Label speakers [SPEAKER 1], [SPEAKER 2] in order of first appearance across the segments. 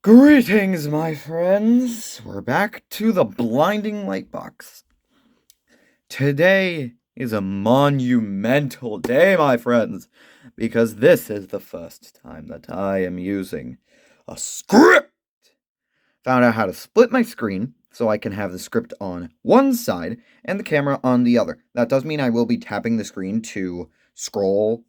[SPEAKER 1] Greetings, my friends. We're back to the Blinding Light Box. Today is a monumental day, my friends, because this is the first time that I am using a script. Found out how to split my screen so I can have the script on one side and the camera on the other. That does mean I will be tapping the screen to scroll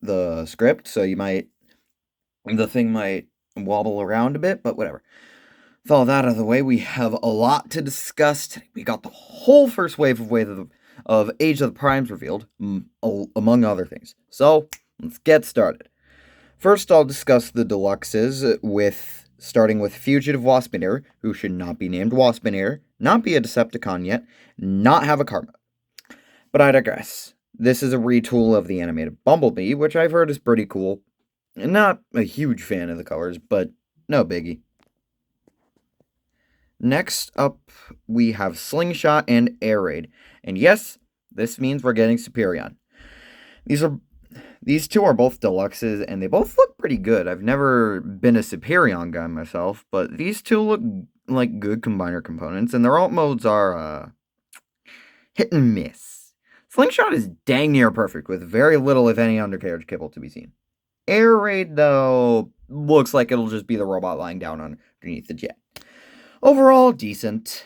[SPEAKER 1] the script, so the thing might wobble around a bit, but whatever. With all that out of the way, we have a lot to discuss today. We got the whole first of Age of the Primes revealed, among other things. So, let's get started. First, I'll discuss the deluxes, starting with Fugitive Waspinator, who should not be named Waspinator, not be a Decepticon yet, not have a karma. But I digress. This is a retool of the animated Bumblebee, which I've heard is pretty cool. Not a huge fan of the colors, but no biggie. Next up, we have Slingshot and Air Raid. And yes, this means we're getting Superion. These two are both deluxes, and they both look pretty good. I've never been a Superion guy myself, but these two look like good combiner components, and their alt modes are, hit and miss. Slingshot is dang near perfect, with very little, if any, undercarriage kibble to be seen. Air Raid, though, looks like it'll just be the robot lying down underneath the jet. Overall, decent.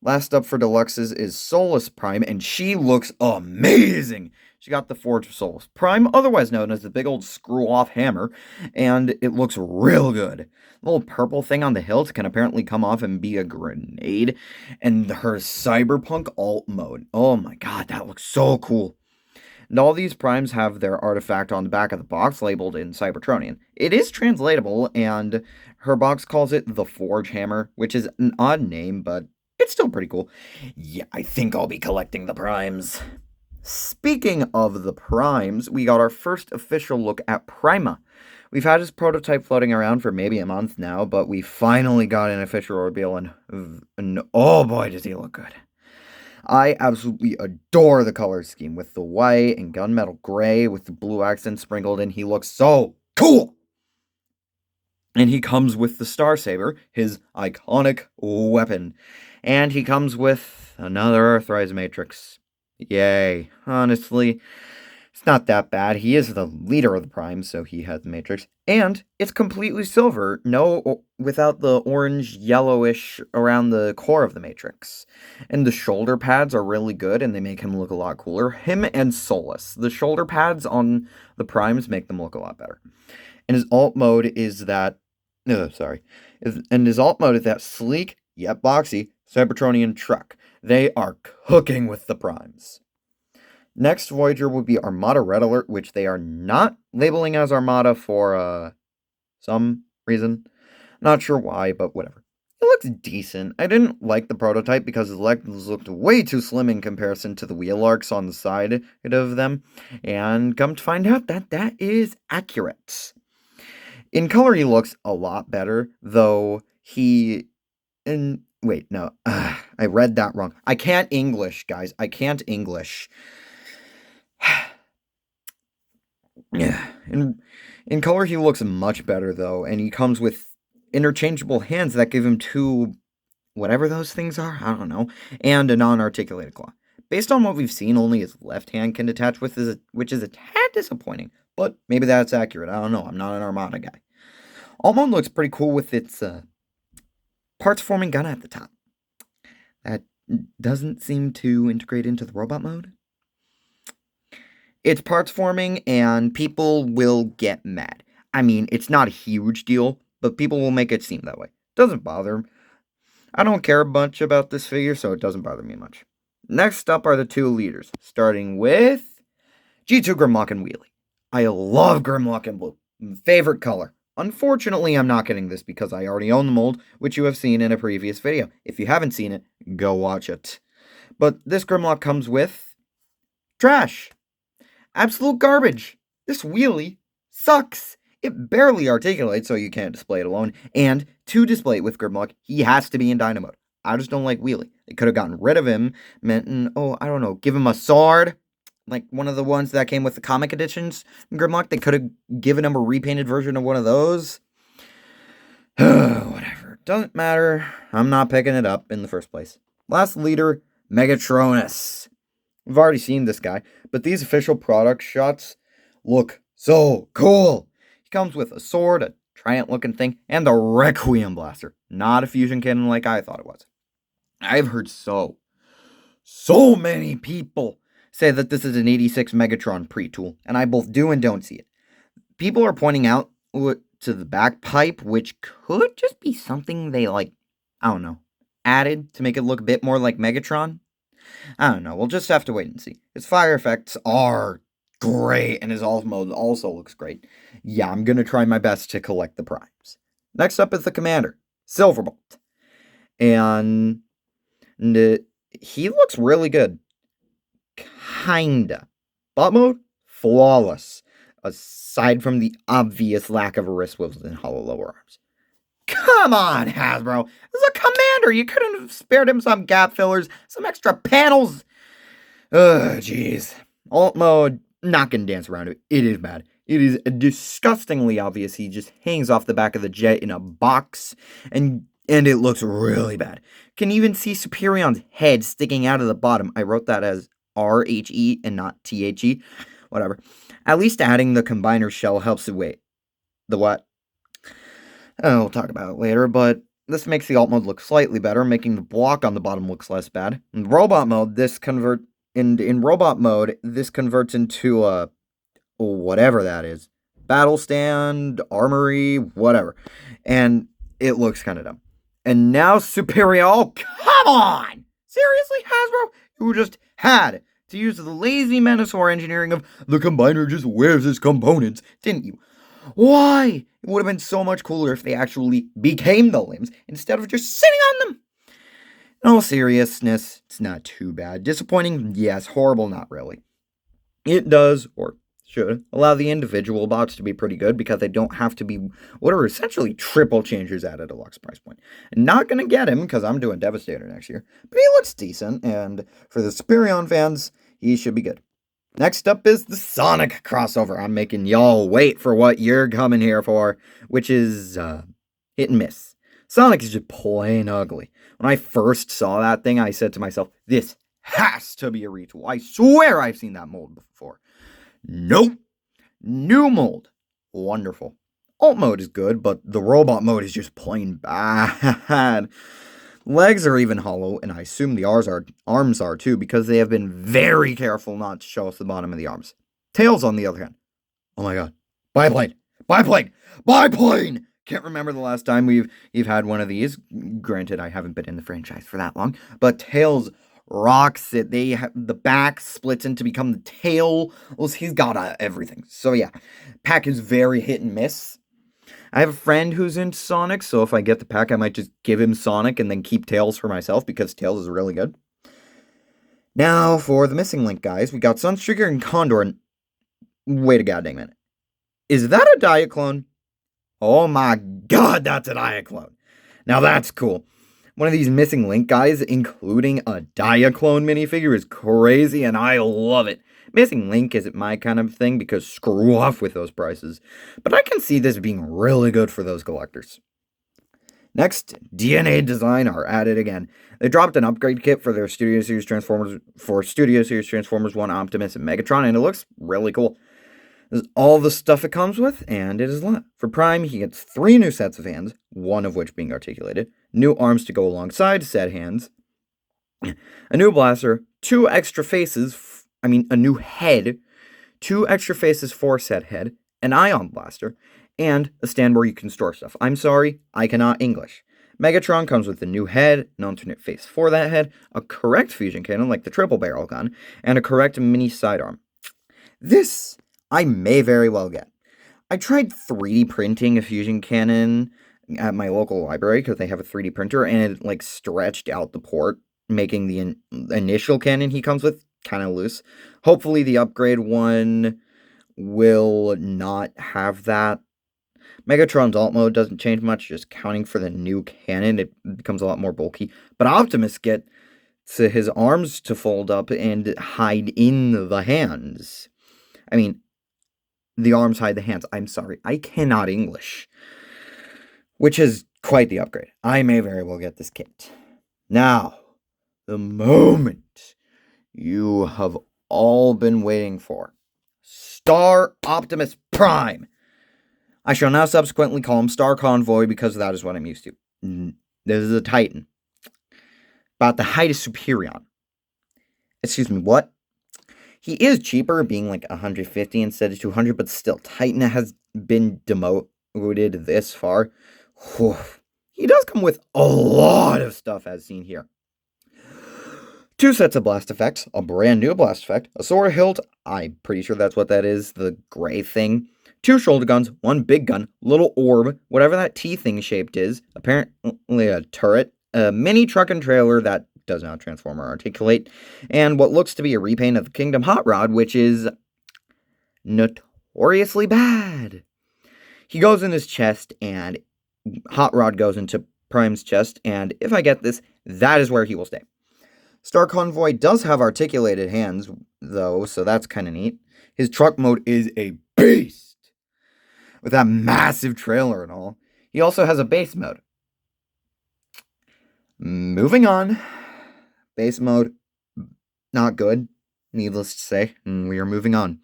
[SPEAKER 1] Last up for deluxes is Solus Prime, and she looks amazing. She got the Forge of Solus Prime, otherwise known as the big old screw-off hammer, and it looks real good. The little purple thing on the hilt can apparently come off and be a grenade, and her cyberpunk alt mode. Oh my god, that looks so cool. And all these primes have their artifact on the back of the box labeled in Cybertronian. It is translatable, and her box calls it the Forge Hammer, which is an odd name, but it's still pretty cool. Yeah, I think I'll be collecting the primes. Speaking of the primes, we got our first official look at Prima. We've had his prototype floating around for maybe a month now, but we finally got an official reveal, and oh boy, does he look good. I absolutely adore the color scheme with the white and gunmetal gray with the blue accents sprinkled in. He looks so cool! And he comes with the Star Saber, his iconic weapon. And he comes with another Earthrise Matrix. Yay. Honestly, it's not that bad. He is the leader of the Primes, so he has the Matrix. And it's completely silver, without the orange yellowish around the core of the Matrix. And the shoulder pads are really good, and they make him look a lot cooler. Him and Solus. The shoulder pads on the Primes make them look a lot better. And his alt mode is that... his alt mode is that sleek, yet boxy, Cybertronian truck. They are cooking with the Primes. Next Voyager would be Armada Red Alert, which they are not labeling as Armada for, some reason. Not sure why, but whatever. It looks decent. I didn't like the prototype because his legs looked way too slim in comparison to the wheel arcs on the side of them, and come to find out that is accurate. In color, he looks a lot better, though wait, no, I read that wrong. I can't English, guys. I can't English. Yeah. In color, he looks much better, though, and he comes with interchangeable hands that give him two, whatever those things are, I don't know, and a non-articulated claw. Based on what we've seen, only his left hand can detach with which is a tad disappointing, but maybe that's accurate. I don't know. I'm not an Armada guy. Almond looks pretty cool with its parts-forming gun at the top. That doesn't seem to integrate into the robot mode. It's parts forming, and people will get mad. I mean, it's not a huge deal, but people will make it seem that way. Doesn't bother them. I don't care much about this figure, so it doesn't bother me much. Next up are the two leaders, starting with G2 Grimlock and Wheelie. I love Grimlock in blue. Favorite color. Unfortunately, I'm not getting this because I already own the mold, which you have seen in a previous video. If you haven't seen it, go watch it. But this Grimlock comes with trash. Absolute garbage. This wheelie sucks. It barely articulates, so you can't display it alone. And to display it with Grimlock, he has to be in Dino mode. I just don't like Wheelie. They could have gotten rid of him, I don't know, give him a sword. Like one of the ones that came with the comic editions in Grimlock. They could have given him a repainted version of one of those. Whatever. Doesn't matter. I'm not picking it up in the first place. Last leader, Megatronus. We've already seen this guy, but these official product shots look so cool. He comes with a sword, a Triant looking thing, and the Requiem Blaster. Not a fusion cannon like I thought it was. I've heard so many people say that this is an 86 Megatron pre-tool, and I both do and don't see it. People are pointing out to the back pipe, which could just be something they, I don't know, added to make it look a bit more like Megatron. I don't know, we'll just have to wait and see. His fire effects are great, and his alt mode also looks great. Yeah, I'm gonna try my best to collect the primes. Next up is the Commander, Silverbolt. And he looks really good. Kinda. Bot mode? Flawless. Aside from the obvious lack of wrist swivels and hollow lower arms. Come on, Hasbro. This is a Commander. You couldn't have spared him some gap fillers, some extra panels. Ugh, jeez. Alt mode, not gonna dance around it. It is bad. It is disgustingly obvious. He just hangs off the back of the jet in a box, and it looks really bad. Can even see Superion's head sticking out of the bottom. I wrote that as RHE and not THE. Whatever. At least adding the combiner shell helps it wait. The what? Oh, we'll talk about it later, but this makes the alt mode look slightly better, making the block on the bottom looks less bad. In robot mode, this converts into a whatever that is. Battle stand, armory, whatever. And it looks kind of dumb. And now Superior. Oh, come on! Seriously, Hasbro? You just had to use the lazy Menasor engineering of the combiner just wears its components, didn't you? Why? It would have been so much cooler if they actually became the limbs instead of just sitting on them. In all seriousness, it's not too bad. Disappointing? Yes. Horrible? Not really. It does, or should, allow the individual bots to be pretty good because they don't have to be what are essentially triple changers at a deluxe price point. Not gonna get him because I'm doing Devastator next year, but he looks decent, and for the Superion fans, he should be good. Next up is the Sonic crossover. I'm making y'all wait for what you're coming here for, which is hit and miss. Sonic is just plain ugly. When I first saw that thing, I said to myself, this has to be a retool. I swear I've seen that mold before. Nope. New mold. Wonderful. Alt mode is good, but the robot mode is just plain bad. Legs are even hollow, and I assume the arms are too, because they have been very careful not to show us the bottom of the arms. Tails, on the other hand. Oh my god. Biplane! Biplane! Biplane! Can't remember the last time we've had one of these. Granted, I haven't been in the franchise for that long, but Tails rocks it. The back splits into become the tail. Well, he's got everything. So yeah, pack is very hit and miss. I have a friend who's into Sonic, so if I get the pack, I might just give him Sonic and then keep Tails for myself because Tails is really good. Now for the missing link, guys, we got Sunstreaker and Condor. And wait a goddamn minute, is that a Diaclone? Oh my god, that's a Diaclone. Now that's cool. One of these missing link guys, including a Diaclone minifigure, is crazy, and I love it. Missing link isn't my kind of thing, because screw off with those prices. But I can see this being really good for those collectors. Next, DNA Design are at it again. They dropped an upgrade kit for their Studio Series Transformers, One, Optimus, and Megatron, and it looks really cool. This is all the stuff it comes with, and it is a lot. For Prime, he gets 3 new sets of hands, one of which being articulated, new arms to go alongside said hands, a new blaster, 2 extra faces, a new head, 2 extra faces for said head, an ion blaster, and a stand where you can store stuff. I'm sorry, I cannot English. Megatron comes with a new head, an alternate face for that head, a correct fusion cannon like the triple barrel gun, and a correct mini sidearm. This I may very well get. I tried 3D printing a fusion cannon at my local library because they have a 3D printer, and it stretched out the port, making the initial cannon he comes with kind of loose. Hopefully the upgrade one will not have that. Megatron's alt mode doesn't change much, just counting for the new cannon, it becomes a lot more bulky. But Optimus gets his arms to fold up and hide in the hands. The arms hide the hands. I'm sorry, I cannot English. which is quite the upgrade. I may very well get this kit. Now, the moment you have all been waiting for. Star Optimus Prime. I shall now subsequently call him Star Convoy because that is what I'm used to. This is a Titan. About the height of Superion. Excuse me, what? He is cheaper, being like 150 instead of 200, but still, Titan has been demoted this far. Whew. He does come with a lot of stuff as seen here. 2 sets of blast effects, a brand new blast effect, a sword hilt, I'm pretty sure that's what that is, the gray thing, 2 shoulder guns, 1 big gun, little orb, whatever that T thing shaped is, apparently a turret, a mini truck and trailer that does not transform or articulate, and what looks to be a repaint of the Kingdom Hot Rod, which is notoriously bad. He goes in his chest, and Hot Rod goes into Prime's chest, and if I get this, that is where he will stay. Star Convoy does have articulated hands, though, so that's kind of neat. His truck mode is a beast, with that massive trailer and all. He also has a base mode. Moving on. Base mode, not good, needless to say, and we are moving on.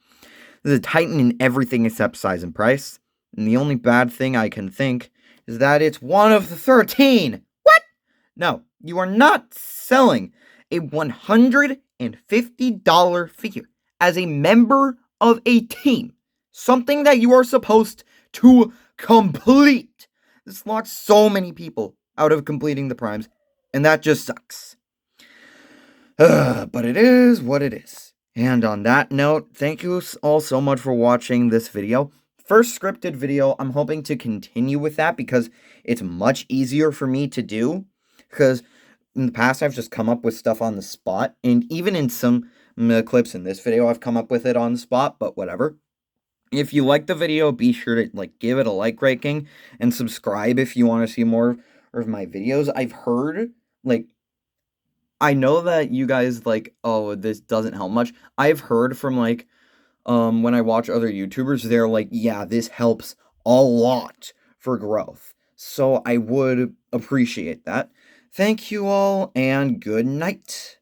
[SPEAKER 1] This is a Titan in everything except size and price, and the only bad thing I can think is that it's one of the 13. What? No, you are not selling a $150 figure as a member of a team. Something that you are supposed to complete. This locks so many people out of completing the primes, and that just sucks. But it is what it is. And on that note, thank you all so much for watching this video. First scripted video, I'm hoping to continue with that because it's much easier for me to do. Because in the past, I've just come up with stuff on the spot. And even in some clips in this video, I've come up with it on the spot, but whatever. If you like the video, be sure to give it a like rating and subscribe if you want to see more of my videos. I've heard, I know that you guys oh, this doesn't help much. I've heard from when I watch other YouTubers, they're like, yeah, this helps a lot for growth. So I would appreciate that. Thank you all, and good night.